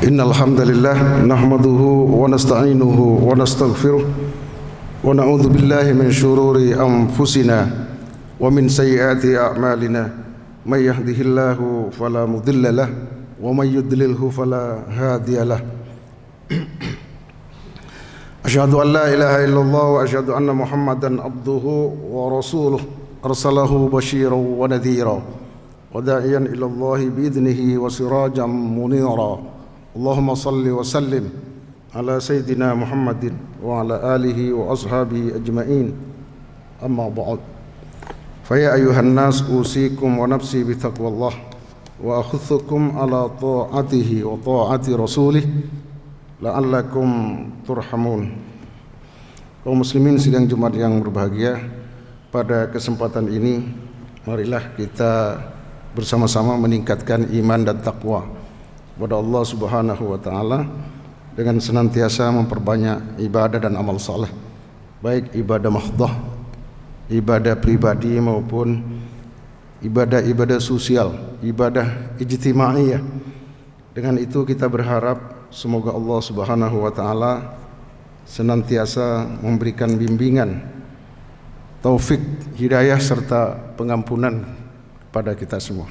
Innal hamdalillah nahmaduhu wa nasta'inuhu wa nastaghfiruh wa na'udzu billahi min shururi anfusina wa min sayyiati a'malina may yahdihillahu fala mudilla lahu wa may yudlilhu fala hadiya lahu. Asyhadu an la ilaha illallah wa asyhadu anna Muhammadan abduhu wa rasuluh arsalahu basyiran wa nadhira wa da'iyan ila Allah bi idnihi wa sirajan munira. Allahumma salli wa sallim ala sayyidina Muhammadin wa ala alihi wa ashabihi ajma'in. Amma ba'd. Fa ya ayuhan nas usikum wa nafsi bi taqwallah wa akhuthukum ala ta'atihi wa ta'ati rasulih la'allakum turhamun. Kaum muslimin sidang Jumat yang berbahagia, pada kesempatan ini marilah kita bersama-sama meningkatkan iman dan takwa kepada Allah Subhanahu wa taala dengan senantiasa memperbanyak ibadah dan amal saleh, baik ibadah mahdhah, ibadah pribadi maupun ibadah-ibadah sosial, ibadah ijtimaiyah. Dengan itu kita berharap semoga Allah Subhanahu wa taala senantiasa memberikan bimbingan, taufik, hidayah serta pengampunan kepada kita semua.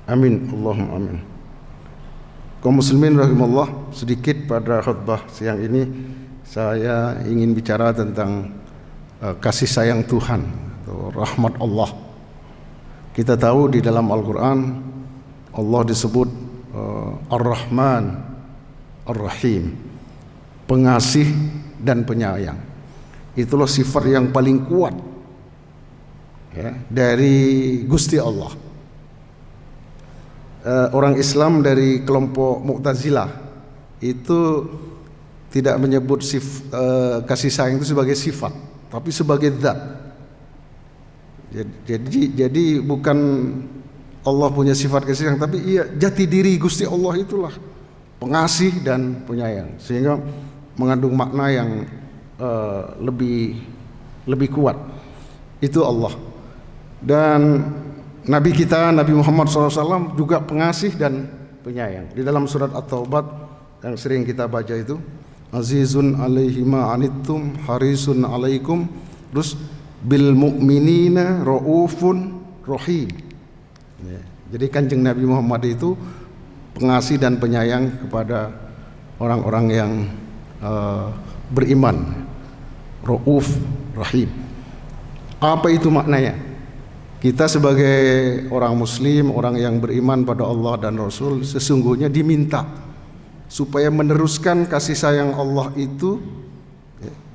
Amin, Allahumma amin. Kaum muslimin rahimallah, sedikit pada khutbah siang ini saya ingin bicara tentang kasih sayang Tuhan atau rahmat Allah. Kita tahu di dalam Al-Quran Allah disebut Ar-Rahman Ar-Rahim, pengasih dan penyayang. Itulah sifat yang paling kuat ya, dari Gusti Allah. Orang Islam dari kelompok Mu'tazilah itu tidak menyebut kasih sayang itu sebagai sifat, tapi sebagai zat. Jadi bukan Allah punya sifat kasih sayang, tapi iya jati diri Gusti Allah itulah pengasih dan penyayang, sehingga mengandung makna yang lebih kuat. Itu Allah. Dan Nabi kita, Nabi Muhammad SAW juga pengasih dan penyayang. Di dalam surat At-Taubat yang sering kita baca itu, Azizun alaihi ma anittum harisun alaikum, terus bil mu'minina raufun rahim. Ya, jadi Kanjeng Nabi Muhammad itu pengasih dan penyayang kepada orang-orang yang beriman. Rauf rahim. Apa itu maknanya? Kita sebagai orang muslim, orang yang beriman pada Allah dan Rasul, sesungguhnya diminta supaya meneruskan kasih sayang Allah itu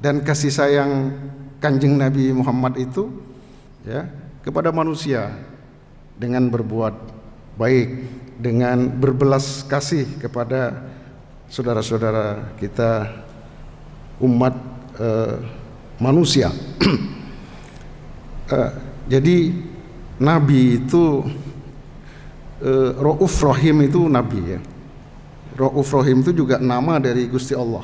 dan kasih sayang Kanjeng Nabi Muhammad itu ya, kepada manusia dengan berbuat baik, dengan berbelas kasih kepada saudara-saudara kita umat manusia. Jadi Nabi itu Rauf Rahim itu Nabi ya. Rauf Rahim itu juga nama dari Gusti Allah.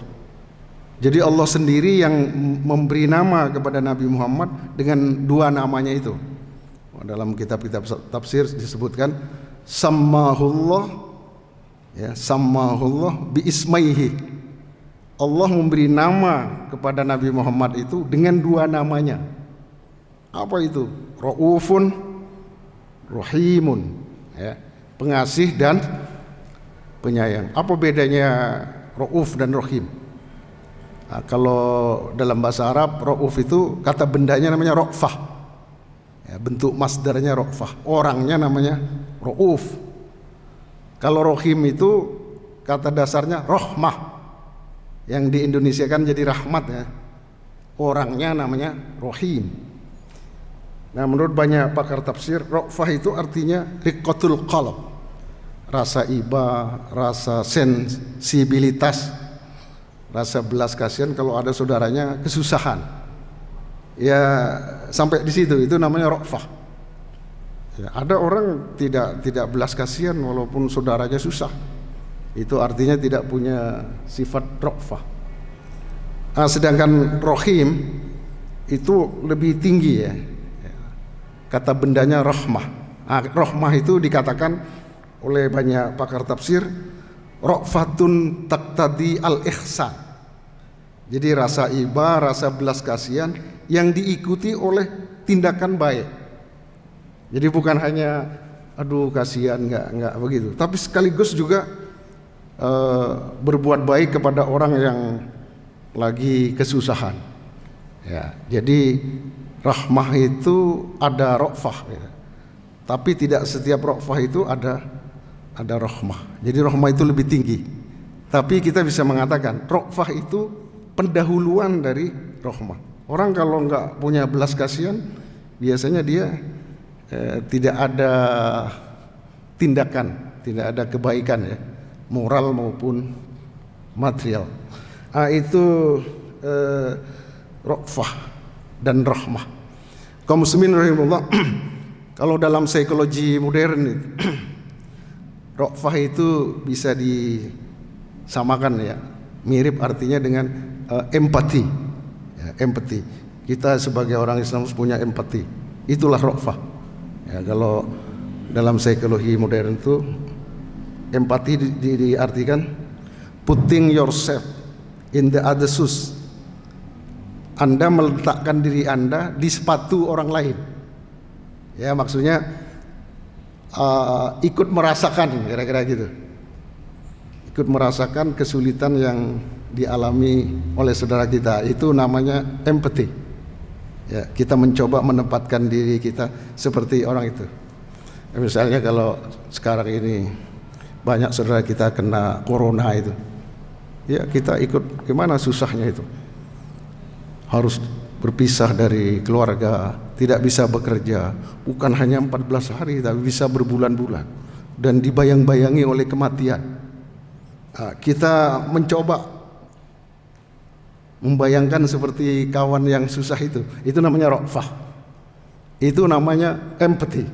Jadi Allah sendiri yang memberi nama kepada Nabi Muhammad dengan dua namanya itu. Dalam kitab-kitab tafsir disebutkan Sammahullah ya, Sammahullah bi ismaihi. Allah memberi nama kepada Nabi Muhammad itu dengan dua namanya. Apa itu? Raufun Rahimun ya, pengasih dan penyayang. Apa bedanya Rauf dan Rahim? Nah, kalau dalam bahasa Arab Rauf itu kata bendanya namanya Ra'fah ya, bentuk masdarnya Ra'fah, orangnya namanya Rauf. Kalau Rahim itu kata dasarnya Rahmah, yang di Indonesia kan jadi rahmat ya, orangnya namanya Rahim. Nah, menurut banyak pakar tafsir, Ra'fah itu artinya riqqatul qalb, rasa iba, rasa sensibilitas, rasa belas kasihan kalau ada saudaranya kesusahan. Ya, sampai di situ itu namanya Ra'fah. Ya, ada orang tidak belas kasihan walaupun saudaranya susah. Itu artinya tidak punya sifat Ra'fah. Sedangkan rohim itu lebih tinggi ya. Kata bendanya rahmah. Rahmah itu dikatakan oleh banyak pakar tafsir ra'fatun taqtadi al-ihsan. Jadi rasa iba, rasa belas kasihan yang diikuti oleh tindakan baik. Jadi bukan hanya aduh kasihan, enggak begitu, tapi sekaligus juga berbuat baik kepada orang yang lagi kesusahan. Ya, jadi rahmah itu ada ra'fah ya. Tapi tidak setiap ra'fah itu ada rahmah. Jadi rahmah itu lebih tinggi. Tapi kita bisa mengatakan ra'fah itu pendahuluan dari rahmah. Orang kalau enggak punya belas kasihan, biasanya dia tidak ada tindakan, tidak ada kebaikan ya, moral maupun material. Itu ra'fah dan rahmah. Kaum muslimin rahimahullah, kalau dalam psikologi modern itu ra'fah itu bisa disamakan ya, mirip artinya dengan empati ya, empati. Kita sebagai orang Islam harus punya empati, itulah ra'fah ya. Kalau dalam psikologi modern itu empati diartikan putting yourself in the other shoes. Anda meletakkan diri Anda di sepatu orang lain. Ya, maksudnya ikut merasakan, kira-kira gitu. Ikut merasakan kesulitan yang dialami oleh saudara kita. Itu namanya empathy. Ya, kita mencoba menempatkan diri kita seperti orang itu. Misalnya kalau sekarang ini banyak saudara kita kena corona itu, ya kita ikut, gimana susahnya itu. Harus berpisah dari keluarga, tidak bisa bekerja, bukan hanya 14 hari tapi bisa berbulan-bulan, dan dibayang-bayangi oleh kematian. Kita mencoba membayangkan seperti kawan yang susah itu namanya ra'fah, itu namanya empathy.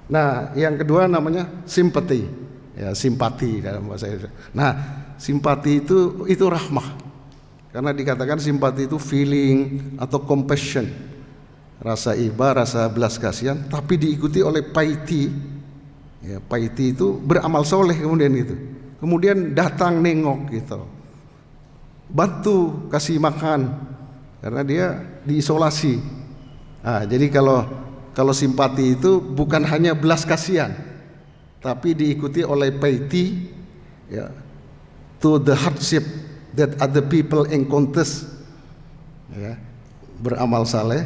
Nah, yang kedua namanya sympathy, ya, simpati dalam bahasa Indonesia. Nah, simpati itu rahmah, karena dikatakan simpati itu feeling atau compassion, rasa iba, rasa belas kasihan, tapi diikuti oleh piety. Ya, piety itu beramal soleh kemudian datang nengok gitu, bantu kasih makan karena dia diisolasi. Jadi kalau simpati itu bukan hanya belas kasihan, tapi diikuti oleh piety ya, to the hardship that other people encounters ya, beramal saleh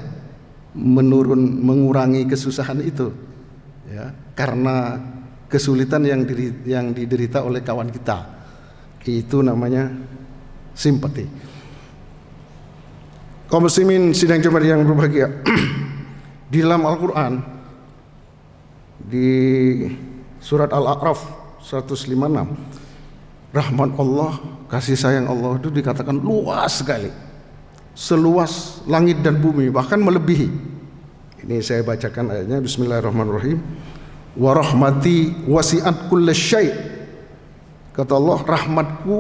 mengurangi kesusahan itu ya, karena kesulitan yang diderita oleh kawan kita, itu namanya simpati. Kaum muslimin sidang Jumat yang berbahagia, di dalam Al-Quran di surat Al-A'raf 156, rahmat Allah, kasih sayang Allah itu dikatakan luas sekali, seluas langit dan bumi, bahkan melebihi. Ini saya bacakan ayatnya, bismillahirrahmanirrahim. Wa rahmati wasi'at kulla syai'. Kata Allah, rahmatku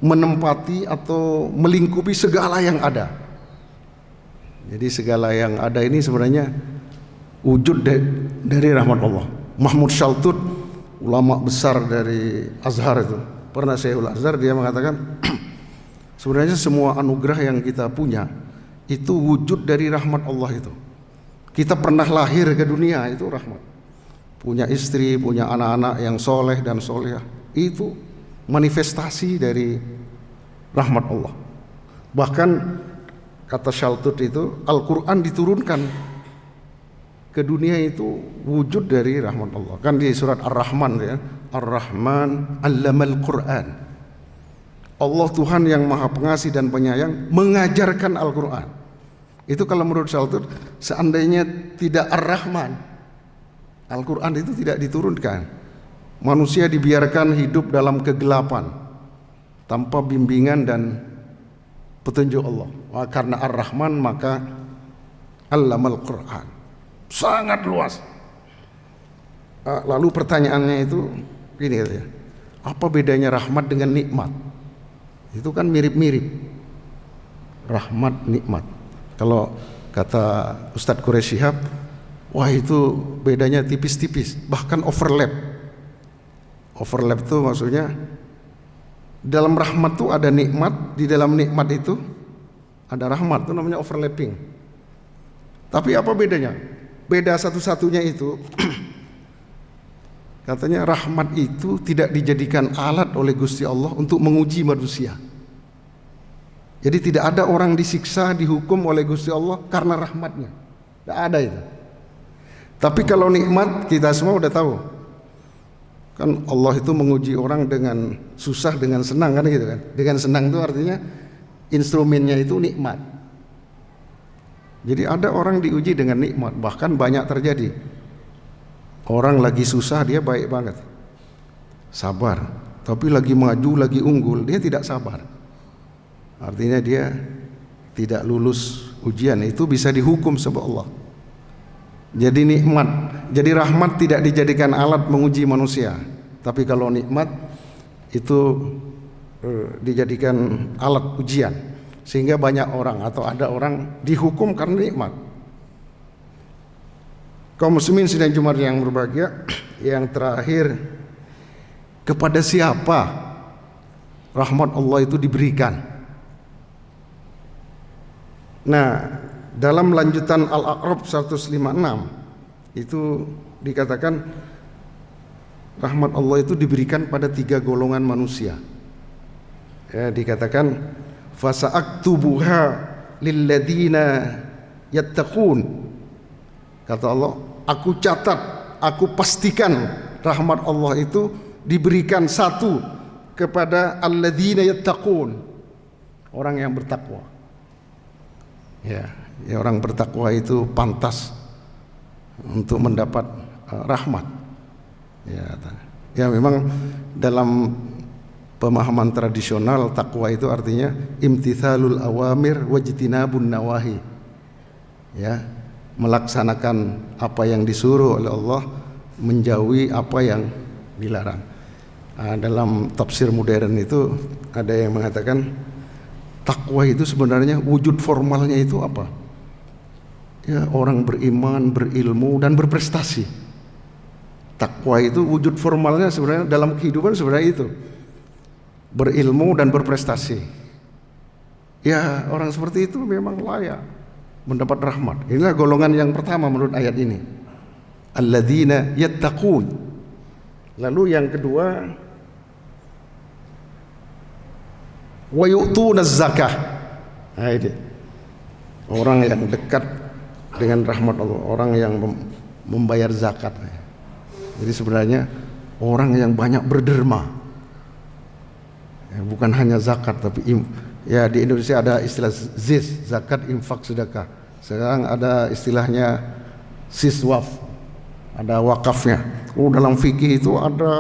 menempati atau melingkupi segala yang ada. Jadi segala yang ada ini sebenarnya wujud dari rahmat Allah. Mahmud Shaltut, ulama besar dari Azhar itu, pernah Syekhul Azhar, dia mengatakan sebenarnya semua anugerah yang kita punya itu wujud dari rahmat Allah itu. Kita pernah lahir ke dunia itu rahmat. Punya istri, punya anak-anak yang soleh dan solehah, itu manifestasi dari rahmat Allah. Bahkan kata Shaltut itu, Al-Quran diturunkan ke dunia itu wujud dari rahmat Allah. Kan di surat Ar-Rahman ya, Ar-Rahman 'allamal Quran. Allah Tuhan yang Maha Pengasih dan Penyayang mengajarkan Al-Quran. Itu kalau menurut Shaltut, seandainya tidak Ar-Rahman, Al-Quran itu tidak diturunkan. Manusia dibiarkan hidup dalam kegelapan tanpa bimbingan dan petunjuk Allah. Karena Ar-Rahman maka Allamal Quran. Sangat luas. Lalu pertanyaannya itu gini ya, apa bedanya rahmat dengan nikmat? Itu kan mirip-mirip. Rahmat, nikmat. Kalau kata Ustadz Quraisy Shihab, wah itu bedanya tipis-tipis, bahkan overlap. Overlap itu maksudnya dalam rahmat tuh ada nikmat, di dalam nikmat itu ada rahmat, itu namanya overlapping. Tapi apa bedanya? Beda satu-satunya itu katanya rahmat itu tidak dijadikan alat oleh Gusti Allah untuk menguji manusia. Jadi tidak ada orang disiksa, dihukum oleh Gusti Allah karena rahmatnya. Tidak ada itu. Tapi kalau nikmat kita semua udah tahu. Kan Allah itu menguji orang dengan susah, dengan senang kan gitu kan. Dengan senang itu artinya instrumennya itu nikmat. Jadi ada orang diuji dengan nikmat, bahkan banyak terjadi. Orang lagi susah dia baik banget, sabar. Tapi lagi maju, lagi unggul, dia tidak sabar. Artinya dia tidak lulus ujian, itu bisa dihukum sama Allah. Jadi nikmat, jadi rahmat tidak dijadikan alat menguji manusia. Tapi kalau nikmat itu dijadikan alat ujian, sehingga banyak orang atau ada orang dihukum karena nikmat. Kaum muslimin sidang Jumat yang berbahagia, yang terakhir, kepada siapa rahmat Allah itu diberikan? Nah, dalam lanjutan Al-A'raf 156 itu dikatakan rahmat Allah itu diberikan pada 3 golongan manusia. Ya, dikatakan fasa'aktubuha lilladzina yattaqun. Kata Allah, aku catat, aku pastikan rahmat Allah itu diberikan satu kepada alladzina yattaqun, orang yang bertakwa. Ya, orang bertakwa itu pantas untuk mendapat rahmat. Ya, memang dalam pemahaman tradisional takwa itu artinya imtithalul awamir wajtinabun nawahi. Ya, melaksanakan apa yang disuruh oleh Allah, menjauhi apa yang dilarang. Dalam tafsir modern itu ada yang mengatakan takwa itu sebenarnya wujud formalnya itu apa? Ya, orang beriman, berilmu dan berprestasi. Takwa itu wujud formalnya sebenarnya dalam kehidupan sebenarnya itu berilmu dan berprestasi. Ya, orang seperti itu memang layak mendapat rahmat. Inilah golongan yang pertama menurut ayat ini. Alladzina yattaqun. Lalu yang kedua, wa yu'tunaz zakah. Nah, ini orang yang dekat dengan rahmat Allah, orang yang membayar zakat. Jadi sebenarnya orang yang banyak berderma. Ya, bukan hanya zakat tapi ya di Indonesia ada istilah ZIS, zakat, infak, sedekah. Sekarang ada istilahnya siswaf, ada wakafnya. Dalam fikih itu ada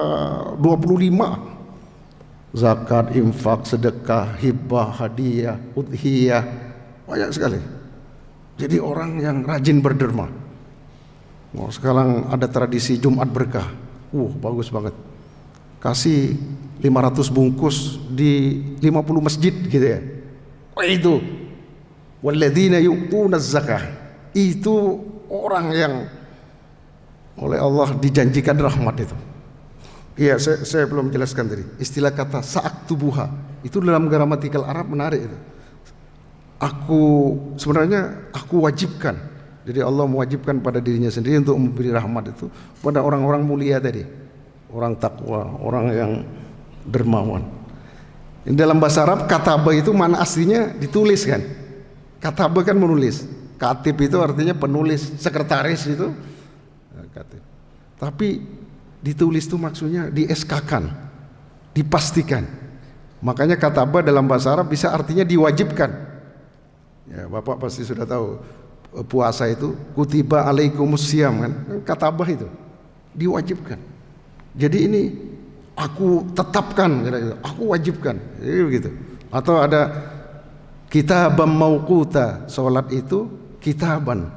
25. Zakat, infak, sedekah, hibah, hadiah, udhiyah, banyak sekali. Jadi orang yang rajin berderma. Sekarang ada tradisi Jumat berkah. Bagus banget. Kasih 500 bungkus di 50 masjid gitu ya. Itu walladzina yu'tunaz zakah. Itu orang yang oleh Allah dijanjikan rahmat itu. Iya, saya belum jelaskan tadi. Istilah kata sa'aktubuha itu dalam gramatikal Arab menarik itu. Sebenarnya aku wajibkan. Jadi Allah mewajibkan pada dirinya sendiri untuk memberi rahmat itu pada orang-orang mulia tadi. Orang takwa, orang yang dermawan. Dalam bahasa Arab kataba itu mana aslinya ditulis kan. Kataba kan menulis. Katib itu artinya penulis, sekretaris itu katib. Tapi ditulis itu maksudnya dieskakan, dipastikan. Makanya kataba dalam bahasa Arab bisa artinya diwajibkan. Ya, Bapak pasti sudah tahu puasa itu kutiba alaikumusiyam kan, katabah itu diwajibkan. Jadi ini aku tetapkan, aku wajibkan, gitu. Atau ada kitaban mauquta, salat itu kitaban.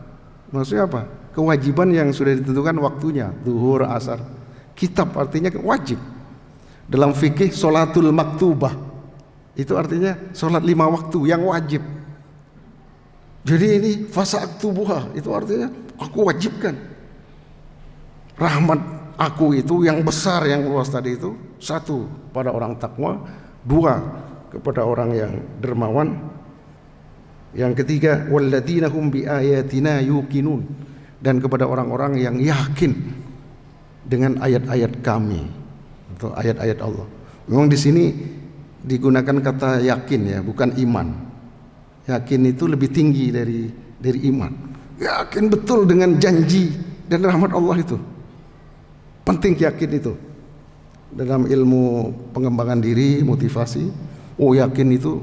Maksudnya apa? Kewajiban yang sudah ditentukan waktunya, zuhur, asar. Kitab artinya wajib. Dalam fikih salatul maktubah, Itu artinya sholat 5 waktu yang wajib. Jadi ini fasa'aktubuha, itu artinya aku wajibkan. Rahmat aku itu yang besar, yang luas tadi itu, 1 pada orang takwa, 2 kepada orang yang dermawan, yang ketiga walladzina hum biayatina yuqinun, dan kepada orang-orang yang yakin dengan ayat-ayat kami atau ayat-ayat Allah. Memang di sini digunakan kata yakin ya, bukan iman. Yakin itu lebih tinggi dari iman. Yakin betul dengan janji dan rahmat Allah itu. Penting yakin itu. Dalam ilmu pengembangan diri, motivasi, yakin itu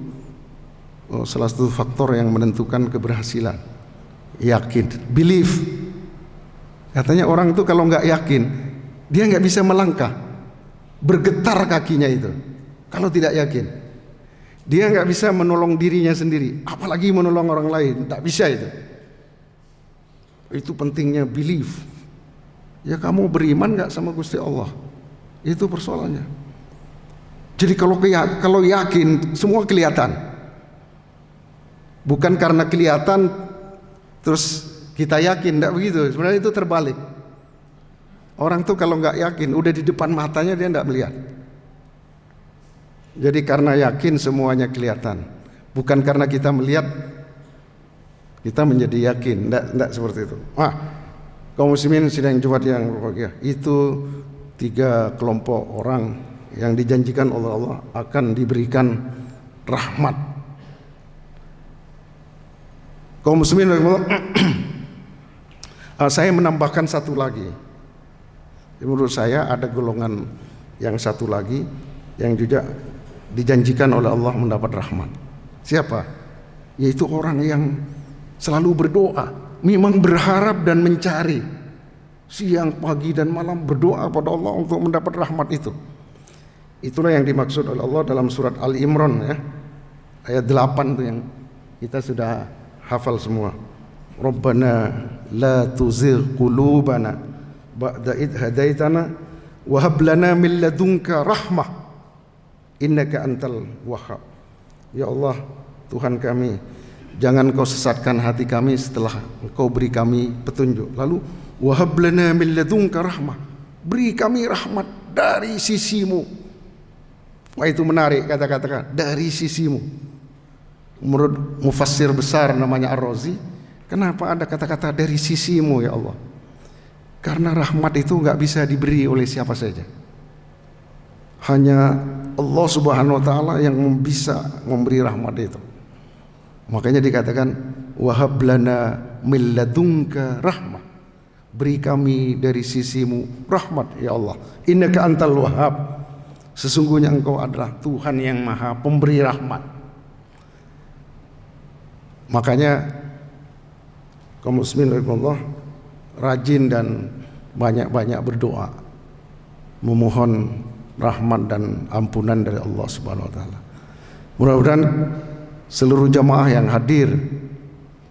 salah satu faktor yang menentukan keberhasilan. Yakin, believe. Katanya orang itu kalau nggak yakin, dia nggak bisa melangkah, bergetar kakinya itu. Kalau tidak yakin, dia nggak bisa menolong dirinya sendiri, apalagi menolong orang lain, tak bisa itu. Itu pentingnya believe. Ya kamu beriman nggak sama Gusti Allah? Itu persoalannya. Jadi kalau yakin, semua kelihatan. Bukan karena kelihatan terus kita yakin, tidak begitu. Sebenarnya itu terbalik. Orang tuh kalau nggak yakin, udah di depan matanya dia nggak melihat. Jadi karena yakin semuanya kelihatan. Bukan karena kita melihat kita menjadi yakin, tidak seperti itu. Kaum muslimin sidang Jumat yang berbahagia, itu 3 kelompok orang yang dijanjikan oleh Allah akan diberikan rahmat. Kaum muslimin, saya menambahkan satu lagi. Menurut saya ada golongan yang satu lagi yang juga dijanjikan oleh Allah mendapat rahmat. Siapa? Yaitu orang yang selalu berdoa, memang berharap dan mencari siang, pagi dan malam berdoa pada Allah untuk mendapat rahmat itu. Itulah yang dimaksud oleh Allah dalam surat Ali Imran ya. Ayat 8 itu yang kita sudah hafal semua. Rabbana la tuzigh qulubana ba'da id hadaitana wa hab lana min ladunka rahmah innaka antal wahhab. Ya Allah, Tuhan kami, jangan kau sesatkan hati kami setelah engkau beri kami petunjuk. Lalu wahab lana min ladunka rahmah, beri kami rahmat dari sisimu. Wah, itu menarik kata-kata dari sisimu. Menurut mufassir besar namanya Ar-Razi, kenapa ada kata-kata dari sisimu ya Allah? Karena rahmat itu nggak bisa diberi oleh siapa saja. Hanya Allah Subhanahu wa taala yang bisa memberi rahmat itu. Makanya dikatakan wahab lana min ladunka rahmah, beri kami dari sisimu rahmat ya Allah. Innaka antal wahhab, sesungguhnya engkau adalah Tuhan yang maha pemberi rahmat. Makanya kaum muslimin rahimakumullah, rajin dan banyak-banyak berdoa memohon rahmat dan ampunan dari Allah Subhanahu wa taala. Mudah-mudahan seluruh jamaah yang hadir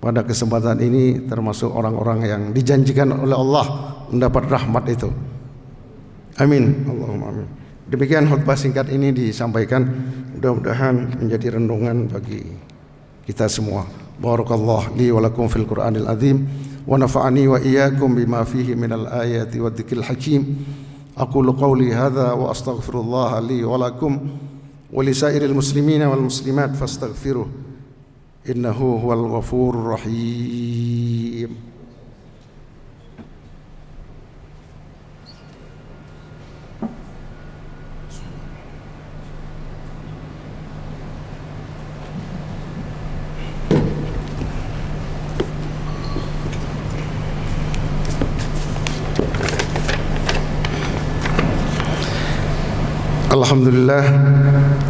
pada kesempatan ini termasuk orang-orang yang dijanjikan oleh Allah mendapat rahmat itu. Amin. Allahumma amin. Demikian khutbah singkat ini disampaikan, mudah-mudahan menjadi renungan bagi kita semua. Barakallahu li wa lakum fil Qur'anil azim wa nafa'ani wa iyyakum bima fihi minal ayati wa dzikril hakim. Aqulu qawli hadza wa astaghfirullah li wa lakum wa li sairil muslimina wal muslimat fastaghfiruh innahu huwal ghafurur rahim.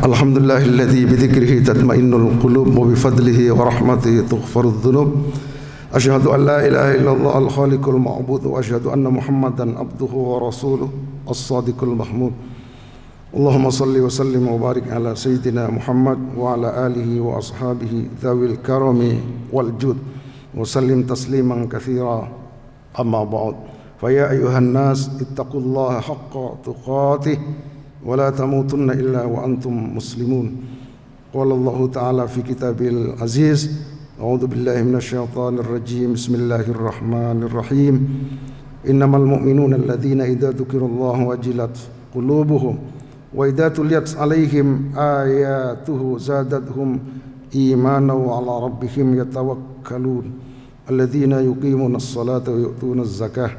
Alhamdulillahilladzi bidzikrihi tatmainnul qulub wa bifadlihi wa rahmatihi tughfarudz dzunub. Asyhadu an la ilaha illallah al-khaliqul ma'bud wa asyhadu anna Muhammadan abduhu wa rasuluh as-sadiqul mahmud. Allahumma salli wa sallim wa barik ala sayyidina Muhammad wa ala alihi wa ashabihi dzawil karami wal jud wa sallim tasliman katsira. Amma ba'd. Fa ya ayyuhan nas ittaqullaha haqqa tuqatih wa la tamutunna illa wa antum muslimun. قال الله تعالى في كتابه العزيز: أعوذ بالله من الشيطان الرجيم، بسم الله الرحمن الرحيم. إنما المؤمنون الذين إذا ذكر الله وجلت قلوبهم وإذا تليت عليهم آياته زادتهم إيمانا وعلى ربهم يتوكلون الذين يقيمون الصلاة ويؤتون الزكاة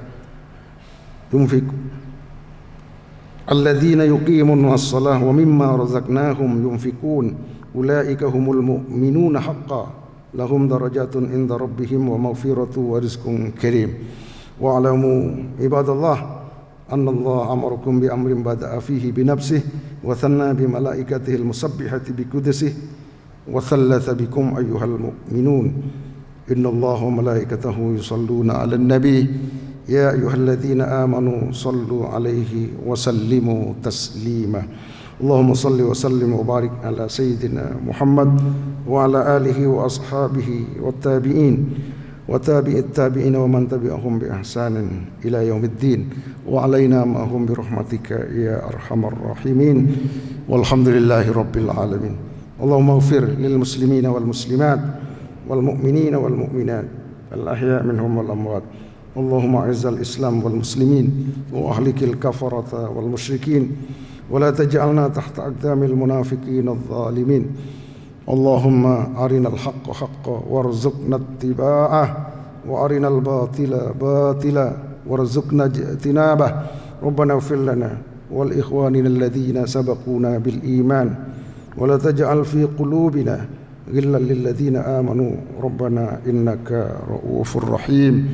الذين يقيمون الصلاة ومما رزقناهم ينفقون أولئك هم المؤمنون حقا لهم درجات عند ربهم ومغفرة ورزق كريم. واعلموا عباد الله أن الله أمركم بأمر بدأ فيه بنفسه وثنى بملائكته المسبحة بقدسه وثلث بكم أيها المؤمنون إن الله وملائكته يصلون على النبي يا أيها الذين آمنوا صلوا عليه وسلموا تسليما. اللهم صل وسلم وبارك على سيدنا محمد وعلى آله وأصحابه والتابعين وتابع التابعين ومن تبعهم بإحسان إلى يوم الدين وعلينا معهم برحمتك يا أرحم الراحمين والحمد لله رب العالمين. اللهم اغفر للمسلمين والمسلمات والمؤمنين والمؤمنات الأحياء منهم والأموات. اللهم أعز الإسلام والمسلمين وأهلك الكفرة والمشركين ولا تجعلنا تحت أقدام المنافقين الظالمين. اللهم أرنا الحق حقا وارزقنا اتباعه وأرنا الباطل باطلا وارزقنا اجتنابه. ربنا اغفر لنا ولإخواننا الذين سبقونا بالإيمان ولا تجعل في قلوبنا غلا للذين آمنوا ربنا إنك رؤوف رحيم.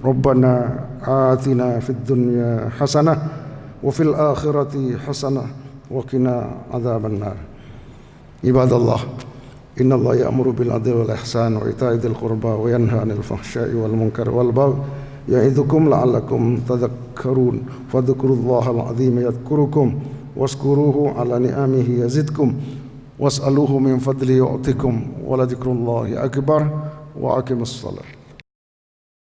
ربنا آتنا في الدنيا حسنة وفي الآخرة حسنة وقنا عذاب النار. عباد الله إن الله يأمر بالعدل والإحسان وإيتاء ذي القربى وينهى عن الفحشاء والمنكر والبغي يعظكم لعلكم تذكرون. فاذكروا الله العظيم يذكركم واشكروه على نعمه يزدكم واسألوه من فضله يعطكم ولذكر الله أكبر. وأقم الصلاة.